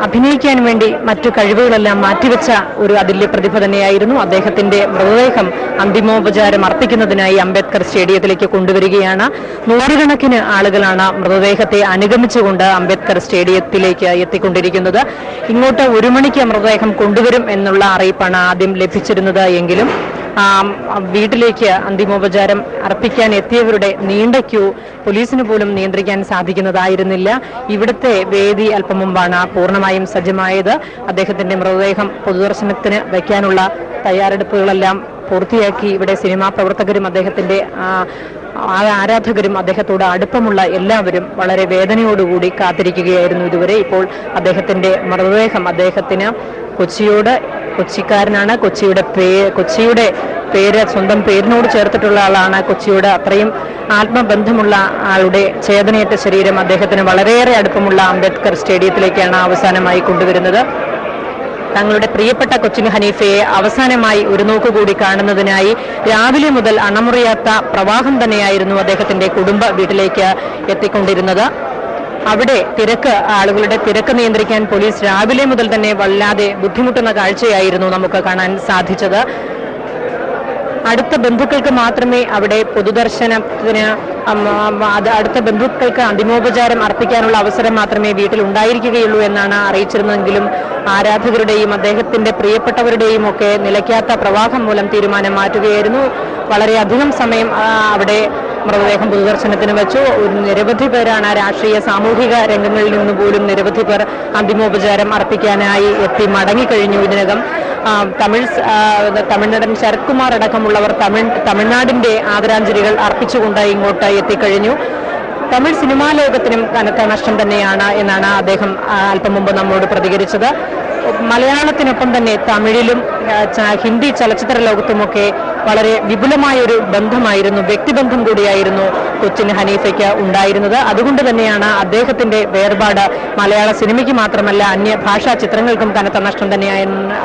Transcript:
അഭിനയിക്കാൻ വേണ്ടി മറ്റു കഴിവുകളെല്ലാം മാറ്റിവെച്ച ഒരു അതില്യ പ്രതിഭ തന്നെയായിരുന്നു. അദ്ദേഹത്തിന്റെ മൃതദേഹം അന്തിമോപചാരം അർപ്പിക്കുന്നതിനായി അംബേദ്കർ സ്റ്റേഡിയത്തിലേക്ക് കൊണ്ടുവരികയാണ്. നൂറുകണക്കിന് ആളുകളാണ് മൃതദേഹത്തെ അനുഗമിച്ചുകൊണ്ട് അംബേദ്കർ സ്റ്റേഡിയത്തിലേക്ക് എത്തിക്കൊണ്ടിരിക്കുന്നത്. ഇങ്ങോട്ട് 1 മണിക്ക് മൃതദേഹം കൊണ്ടുവരും എന്നുള്ള അറിയിപ്പാണ് ആദ്യം ലഭിച്ചിരുന്നത്. എങ്കിലും വീട്ടിലേക്ക് അന്തിമോപചാരം അർപ്പിക്കാൻ എത്തിയവരുടെ നീണ്ട ക്യൂ പോലീസിന് പോലും നിയന്ത്രിക്കാൻ സാധിക്കുന്നതായിരുന്നില്ല. ഇവിടുത്തെ വേദി അല്പം മുമ്പാണ് പൂർണ്ണമായും സജ്ജമായത്. അദ്ദേഹത്തിന്റെ മൃതദേഹം പൊതുദർശനത്തിന് വയ്ക്കാനുള്ള തയ്യാറെടുപ്പുകളെല്ലാം പൂർത്തിയാക്കി. ഇവിടെ സിനിമാ പ്രവർത്തകരും അദ്ദേഹത്തിന്റെ ആരാധകരും അദ്ദേഹത്തോട് അടുപ്പമുള്ള എല്ലാവരും വളരെ വേദനയോടുകൂടി കാത്തിരിക്കുകയായിരുന്നു ഇതുവരെ. ഇപ്പോൾ അദ്ദേഹത്തിന്റെ മൃതദേഹം അദ്ദേഹത്തിന് കൊച്ചിക്കാരനാണ്. കൊച്ചിയുടെ പേര് സ്വന്തം പേരിനോട് ചേർത്തിട്ടുള്ള ആളാണ്. കൊച്ചിയോട് അത്രയും ആത്മബന്ധമുള്ള ആളുടെ ചേതനയേറ്റ ശരീരം അദ്ദേഹത്തിന് വളരെയേറെ അടുപ്പമുള്ള അംബേദ്കർ സ്റ്റേഡിയത്തിലേക്കാണ് അവസാനമായി കൊണ്ടുവരുന്നത്. തങ്ങളുടെ പ്രിയപ്പെട്ട കൊച്ചിൻ ഹനീഫയെ അവസാനമായി ഒരു നോക്കുകൂടി കാണുന്നതിനായി രാവിലെ മുതൽ അണമുറിയാത്ത പ്രവാഹം തന്നെയായിരുന്നു അദ്ദേഹത്തിന്റെ കുടുംബ വീട്ടിലേക്ക് എത്തിക്കൊണ്ടിരുന്നത്. അവിടെ ആളുകളുടെ തിരക്ക് നിയന്ത്രിക്കാൻ പോലീസ് രാവിലെ മുതൽ തന്നെ വല്ലാതെ ബുദ്ധിമുട്ടുന്ന കാഴ്ചയായിരുന്നു നമുക്ക് കാണാൻ സാധിച്ചത്. അടുത്ത ബന്ധുക്കൾക്ക് മാത്രമേ അവിടെ പൊതുദർശനത്തിന് അടുത്ത ബന്ധുക്കൾക്ക് അന്തിമോപചാരം അർപ്പിക്കാനുള്ള അവസരം മാത്രമേ വീട്ടിൽ ഉണ്ടായിരിക്കുകയുള്ളൂ എന്നാണ് അറിയിച്ചിരുന്നതെങ്കിലും ആരാധകരുടെയും അദ്ദേഹത്തിന്റെ പ്രിയപ്പെട്ടവരുടെയും ഒക്കെ നിലയ്ക്കാത്ത പ്രവാഹം മൂലം തീരുമാനം മാറ്റുകയായിരുന്നു. വളരെയധികം സമയം അവിടെ മൃതദേഹം പൊതുദർശനത്തിന് വെച്ചു. നിരവധി പേരാണ് രാഷ്ട്രീയ സാമൂഹിക രംഗങ്ങളിൽ നിന്ന് പോലും നിരവധി പേർ അന്തിമോപചാരം അർപ്പിക്കാനായി എത്തി മടങ്ങിക്കഴിഞ്ഞു. ഇതിനകം തമിഴ്നാടൻ ശരത് കുമാർ അടക്കമുള്ളവർ തമിഴ്നാടിന്റെ ആദരാഞ്ജലികൾ അർപ്പിച്ചുകൊണ്ട് ഇങ്ങോട്ട് എത്തിക്കഴിഞ്ഞു. തമിഴ് സിനിമാ ലോകത്തിനും കനത്ത നഷ്ടം തന്നെയാണ് എന്നാണ് അദ്ദേഹം അല്പം മുമ്പ് നമ്മോട് പ്രതികരിച്ചത്. മലയാളത്തിനൊപ്പം തന്നെ തമിഴിലും ഹിന്ദി ചലച്ചിത്ര ലോകത്തുമൊക്കെ വളരെ വിപുലമായൊരു ബന്ധമായിരുന്നു, വ്യക്തിബന്ധം കൂടിയായിരുന്നു കൊച്ചിൻ ഹനീഫയ്ക്ക് ഉണ്ടായിരുന്നത്. അതുകൊണ്ട് തന്നെയാണ് അദ്ദേഹത്തിന്റെ വേർപാട് മലയാള സിനിമയ്ക്ക് മാത്രമല്ല അന്യഭാഷാ ചിത്രങ്ങൾക്കും കനത്ത നഷ്ടം തന്നെയായിരുന്നു.